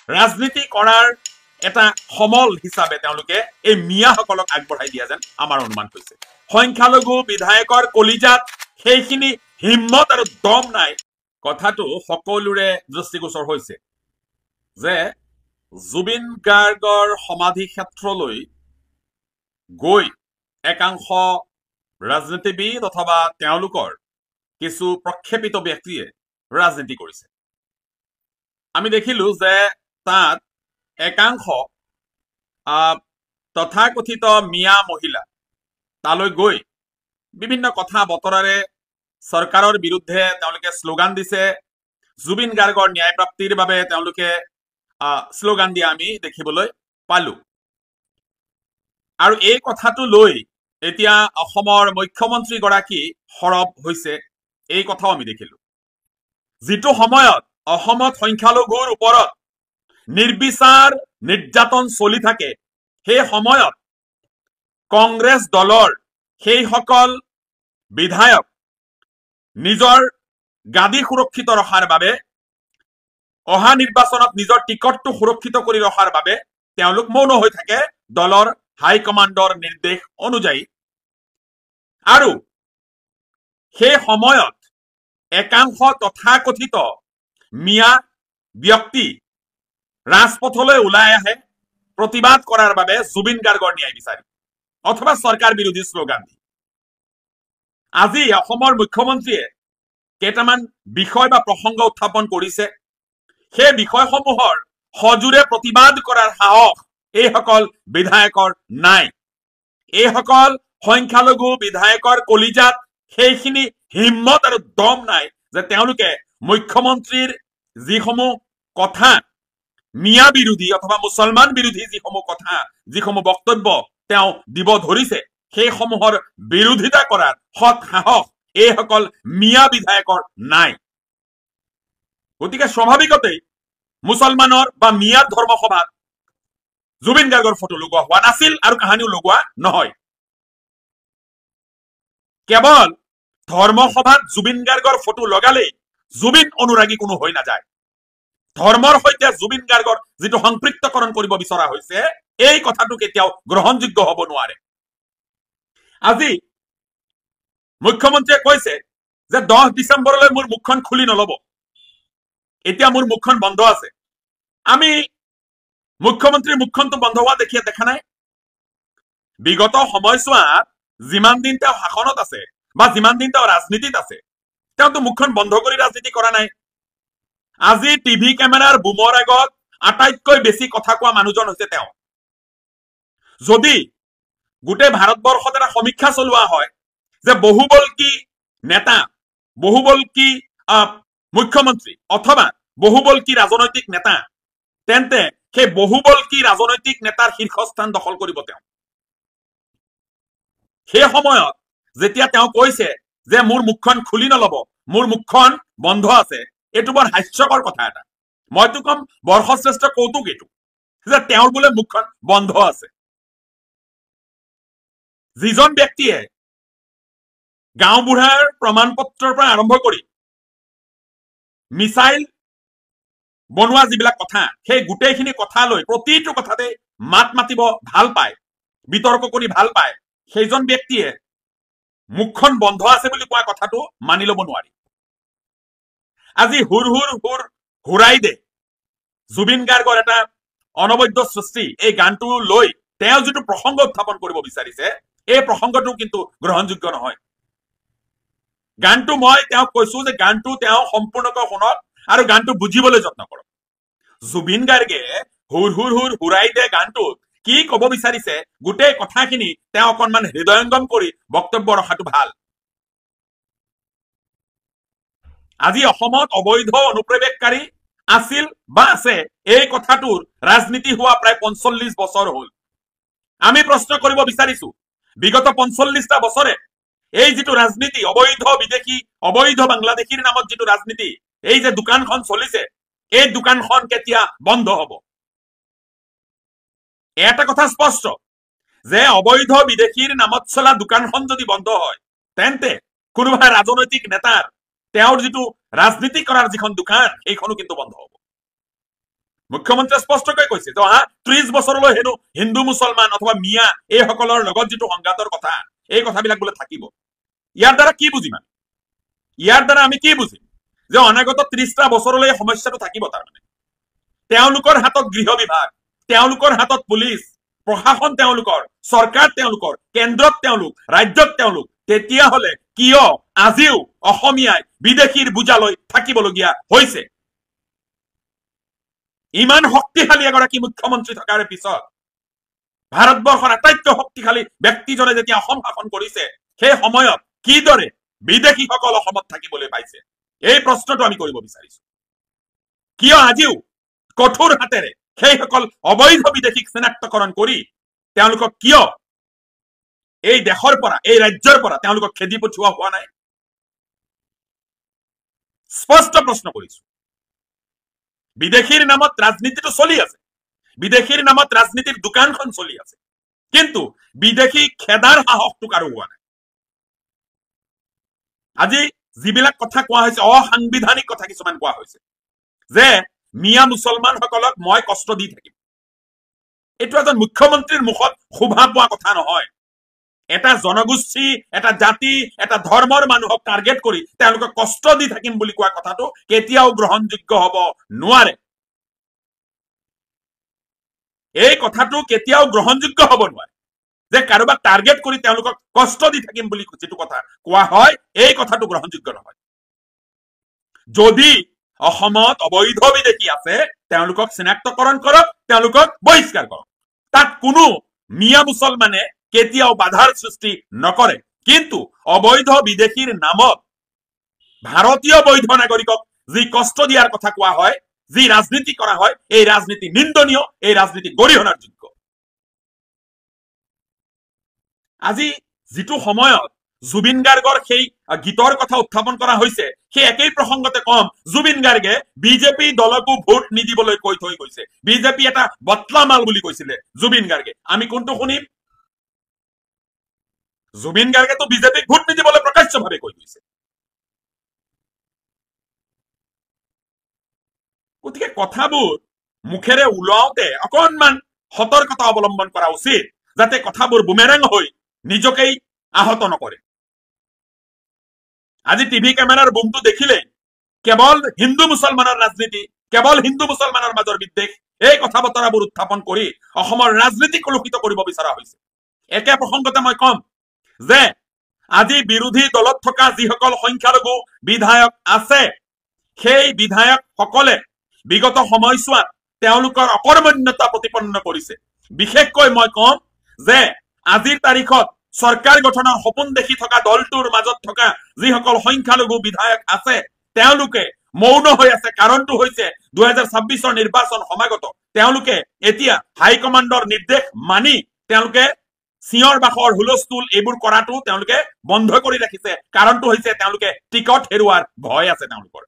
ৰাজনীতি কৰাৰ এটা সমল হিচাপে তেওঁলোকে এই মিয়াসকলক আগবঢ়াই দিয়া যেন আমাৰ অনুমান হৈছে সংখ্যালঘু বিধায়কৰ কলিজাত সেইখিনি হিম্মত আৰু দম নাই কথাটো সকলোৰে দৃষ্টিগোচৰ হৈছে যে জুবিন গাৰ্গৰ সমাধি ক্ষেত্ৰলৈ গৈ একাংশ ৰাজনীতিবিদ অথবা তেওঁলোকৰ কিছু প্ৰক্ষেপিত ব্যক্তিয়ে ৰাজনীতি কৰিছে আমি দেখিলো যে তাত একাংশ তথাকথিত মিয়া মহিলা তালৈ গৈ বিভিন্ন কথা বতৰাৰে চৰকাৰৰ বিৰুদ্ধে তেওঁলোকে শ্লোগান দিছে জুবিন গাৰ্গৰ ন্যায় প্ৰাপ্তিৰ বাবে তেওঁলোকে শ্লোগান দিয়া আমি দেখিবলৈ পালো আৰু এই কথাটো লৈ এতিয়া অসমৰ মুখ্যমন্ত্ৰী গৰাকী সৰব হৈছে এই কথাও আমি দেখিলো যিটো সময়ত অসমত সংখ্যালঘুৰ ওপৰত নিৰ্বিচাৰ নিৰ্যাতন চলি থাকে সেই সময়ত কংগ্ৰেছ দলৰ সেইসকল বিধায়ক নিজৰ গাদী সুৰক্ষিত ৰখাৰ বাবে অহা নিৰ্বাচনত নিজৰ টিকটটো সুৰক্ষিত কৰি ৰখাৰ বাবে তেওঁলোক মৌন হৈ থাকে দলৰ হাইকমাণ্ডৰ নিৰ্দেশ অনুযায়ী আৰু সেই সময়ত একাংশ তথাকথিত মিয়া ব্যক্তি ৰাজপথলৈ ওলাই আহে প্ৰতিবাদ কৰাৰ বাবে জুবিন গাৰ্গৰ ন্যায় বিচাৰি অথবা চৰকাৰ বিৰোধী শ্লোগান দি আজি অসমৰ মুখ্যমন্ত্ৰীয়ে কেইটামান বিষয় বা প্ৰসংগ উত্থাপন কৰিছে সেই বিষয়সমূহৰ সজোৰে প্ৰতিবাদ কৰাৰ সাহস এইসকল বিধায়কৰ নাই এইসকল সংখ্যালঘু বিধায়কৰ কলিজাত সেইখিনি হিম্মত আৰু দম নাই যে তেওঁলোকে মুখ্যমন্ত্ৰীৰ যিসমূহ কথা মিয়া বিৰোধী অথবা মুছলমান বিৰোধী যিসমূহ কথা যিসমূহ বক্তব্য তেওঁ দিব ধৰিছে সেইসমূহৰ বিৰোধিতা কৰাৰ সৎ সাহস এইসকল মিয়া বিধায়কৰ নাই গতিকে স্বাভাৱিকতেই মুছলমানৰ বা মিয়া ধৰ্মসভাত জুবিন গাৰ্গৰ ফটো লগোৱা হোৱা নাছিল আৰু কাহানিও লগোৱা নহয় কেৱল ধৰ্মসভাত জুবিন গাৰ্গৰ ফটো লগালেই জুবিন অনুৰাগী কোনো হৈ নাযায় ধৰ্মৰ সৈতে জুবিন গাৰ্গৰ যিটো সম্পৃক্তকৰণ কৰিব বিচৰা হৈছে এই কথাটো কেতিয়াও গ্ৰহণযোগ্য হ'ব নোৱাৰে আজি মুখ্যমন্ত্ৰীয়ে কৈছে যে 10 ডিচেম্বৰলৈ মোৰ মুখখন খুলি নলব এতিয়া মোৰ মুখখন বন্ধ আছে আমি মুখ্যমন্ত্ৰীৰ মুখখনটো বন্ধ হোৱা দেখা নাই বিগত সময়ছোৱাত যিমান দিন তেওঁ শাসনত আছে বা যিমান দিন তেওঁ ৰাজনীতিত আছে তেওঁতো মুখখন বন্ধ কৰি ৰাজনীতি কৰা নাই আজি টিভি কেমেৰাৰ বুমৰ আগত আটাইতকৈ বেছি কথা কোৱা মানুহজন হৈছে তেওঁ যদি গোটেই ভাৰতবৰ্ষত এটা সমীক্ষা চলোৱা হয় যে বহুবল্কী নেতা বহুবল্কী মুখ্যমন্ত্ৰী অথবা বহুবল্কী ৰাজনৈতিক নেতা তেন্তে সেই বহুবল্কী ৰাজনৈতিক নেতাৰ শীৰ্ষস্থান দখল কৰিব তেওঁ সেই সময়ত যেতিয়া তেওঁ কৈছে যে মোৰ মুখখন খুলি নলব মোৰ মুখখন বন্ধ আছে এইটো বৰ হাস্যকৰ কথা এটা মইতো কম বৰ্ষশ্ৰেষ্ঠ কৌতুক এইটো যে তেওঁৰ বোলে মুখখন বন্ধ আছে যিজন ব্যক্তিয়ে গাঁওবুঢ়াৰ প্ৰমাণপত্ৰৰ পৰা আৰম্ভ কৰি মিছাইল বনোৱা যিবিলাক কথা সেই গোটেইখিনি কথা লৈ প্ৰতিটো কথাতে মাত মাতিব ভাল পায় বিতৰ্ক কৰি ভাল পায় সেইজন ব্যক্তিয়ে মুখখন বন্ধ আছে বুলি কোৱা কথাটো মানি ল'ব নোৱাৰি আজি হুৰ হুৰ হুৰ হুৰাই দে জুবিন গাৰ্গৰ এটা অনবদ্য সৃষ্টি এই গানটো লৈ তেওঁ যিটো প্ৰসংগ উত্থাপন কৰিব বিচাৰিছে এই প্ৰসংগটো কিন্তু গ্ৰহণযোগ্য নহয় গানটো মই তেওঁক কৈছো যে গানটো তেওঁ সম্পূৰ্ণকৈ শুনক আৰু গানটো বুজিবলৈ যত্ন কৰক জুবিন গাৰ্গে হুৰ হুৰ হুৰ হুৰাই দে গানটোত কি কব বিচাৰিছে গোটেই কথাখিনি তেওঁ অকণমান হৃদয়ঙ্গম কৰি বক্তব্য ৰখাটো ভাল আজি অসমত অবৈধ অনুপ্ৰৱেশকাৰী আছিল বা আছে এই কথাটোৰ ৰাজনীতি হোৱা প্ৰায় 45 বছৰ হ'ল আমি প্ৰশ্ন কৰিব বিচাৰিছো বিগত 45টা বছৰে এই যিটো ৰাজনীতি অবৈধ বিদেশী অবৈধ বাংলাদেশীৰ নামত যিটো ৰাজনীতি এই যে দোকানখন চলিছে এই দোকানখন কেতিয়া বন্ধ হ'ব এটা কথা স্পষ্ট যে অবৈধ বিদেশীৰ নামত চলা দোকানখন যদি বন্ধ হয় তেন্তে কোনোবা ৰাজনৈতিক নেতাৰ তেওঁৰ যিটো ৰাজনীতি কৰাৰ যিখন দোকান এইখনো কিন্তু বন্ধ হ'ব মুখ্যমন্ত্ৰীয়ে স্পষ্টকৈ কৈছে যে অহা 30 বছৰলৈ হেনো হিন্দু মুছলমান অথবা মিয়া এইসকলৰ লগত যিটো সংঘাতৰ কথা এই কথাবিলাক বোলে থাকিব। ইয়াৰ দ্বাৰা কি বুজিম আমি? ইয়াৰ দ্বাৰা আমি কি বুজিম যে অনাগত 30টা বছৰলৈ সমস্যাটো থাকিব? তাৰমানে তেওঁলোকৰ হাতত গৃহ বিভাগ, তেওঁলোকৰ হাতত পুলিচ প্ৰশাসন, তেওঁলোকৰ চৰকাৰ, তেওঁলোকৰ কেন্দ্ৰত তেওঁলোক, ৰাজ্যত তেওঁলোক, তেতিয়াহ'লে কিয় আজিও অসমীয়াই বিদেশীৰ বুজালৈ থাকিবলগীয়া হৈছে? ইমান শক্তিশালী এগৰাকী মুখ্যমন্ত্ৰী থকাৰ পিছত ভাৰতবৰ্ষৰ আটাইতকৈ শক্তিশালী ব্যক্তিজনে যেতিয়া অসম শাসন কৰিছে সেই সময়ত কিদৰে বিদেশীসকল অসমত থাকিবলৈ পাইছে? এই প্ৰশ্নটো আমি কৰিব বিচাৰিছো। কিয় আজিও কঠোৰ হাতেৰে সেইসকল অবৈধ বিদেশীক চিনাক্তকৰণ কৰি তেওঁলোকক কিয় এই দেশৰ পৰা, এই ৰাজ্যৰ পৰা তেওঁলোকক খেদি পঠিওৱা হোৱা নাই? স্পষ্ট প্ৰশ্ন কৰিছো। বিদেশীৰ নামত ৰাজনীতিটো চলি আছে, বিদেশীৰ নামত ৰাজনীতিৰ দোকানখন চলি আছে, কিন্তু বিদেশী খেদাৰ সাহসটো কাৰো হোৱা নাই। আজি যিবিলাক কথা কোৱা হৈছে, অসাংবিধানিক কথা কিছুমান কোৱা হৈছে যে মিয়া মুছলমানসকলক মই কষ্ট দি থাকিম, এইটো এজন মুখ্যমন্ত্ৰীৰ মুখত শোভা পোৱা কথা নহয়। এটা জনগোষ্ঠী, এটা জাতি, এটা ধৰ্মৰ মানুহক টাৰ্গেট কৰি তেওঁলোকক কষ্ট দি থাকিম বুলি কোৱা কথাটো কেতিয়াও গ্ৰহণযোগ্য হব নোৱাৰে। এই কথাটো কেতিয়াও গ্ৰহণযোগ্য হব নোৱাৰে যে কাৰোবাক টাৰ্গেট কৰি তেওঁলোকক কষ্ট দি থাকিম বুলি যিটো কথা কোৱা হয় এই কথাটো গ্ৰহণযোগ্য নহয়। যদি অসমত অবৈধ বিদেশী আছে তেওঁলোকক চিনাক্তকৰণ কৰক, তেওঁলোকক বহিষ্কাৰ কৰক, তাত কোনো মিয়া মুছলমানে কেতিয়াও বাধাৰ সৃষ্টি নকৰে। কিন্তু অবৈধ বিদেশীৰ নামত ভাৰতীয় বৈধ নাগৰিকক যি কষ্ট দিয়াৰ কথা কোৱা হয়, যি ৰাজনীতি কৰা হয়, এই ৰাজনীতি নিন্দনীয়, এই ৰাজনীতি গৰিহণাৰ যোগ্য। আজি যিটো সময়ত জুবিন গাৰ্গৰ সেই গীতৰ কথা উত্থাপন কৰা হৈছে, সেই একেই প্ৰসংগতে কম, জুবিন গাৰ্গে বিজেপি দলকো ভোট নিদিবলৈ কৈ থৈ গৈছে। বিজেপি এটা বটলা মাল বুলি কৈছিলে জুবিন গাৰ্গে। আমি কোনটো শুনিম? জুবিন গাৰ্গেতো বিজেপিক ভোট নিদিবলৈ প্ৰকাশ্যভাৱে কৈ গৈছে। গতিকে কথাবোৰ মুখেৰে ওলাওতে অকণমান সতৰ্কতা অৱলম্বন কৰা উচিত, যাতে কথাবোৰ বুমেৰাং হৈ নিজকেই আহত নকৰে। আজি টিভি কেমেৰাৰ বুমটো দেখিলে কেৱল হিন্দু মুছলমানৰ ৰাজনীতি, কেৱল হিন্দু মুছলমানৰ মাজৰ বিদ্বেষ, এই কথা বতৰাবোৰ উত্থাপন কৰি অসমৰ ৰাজনীতি কলুষিত কৰিব বিচৰা হৈছে। একে প্ৰসংগতে মই কম যে আজি বিৰোধী দলত থকা যিসকল সংখ্যালঘু বিধায়ক আছে, সেই বিধায়কসকলে বিগত সময়ছোৱাত তেওঁলোকৰ অকৰ্মণ্যতা প্ৰতিপন্ন কৰিছে। বিশেষকৈ মই কম যে আজিৰ তাৰিখত চৰকাৰ গঠনৰ সপোন দেখি থকা দলটোৰ মাজত থকা যিসকল সংখ্যালঘু বিধায়ক আছে তেওঁলোকে মৌন হৈ আছে। কাৰণটো হৈছে 2026 নিৰ্বাচন সমাগত। তেওঁলোকে এতিয়া হাইকমাণ্ডৰ নিৰ্দেশ মানি তেওঁলোকে চিঞৰ বাখৰ, হুলস্থুল এইবোৰ কৰাটো তেওঁলোকে বন্ধ কৰি ৰাখিছে। কাৰণটো হৈছে তেওঁলোকে টিকট হেৰুৱাৰ ভয় আছে তেওঁলোকৰ।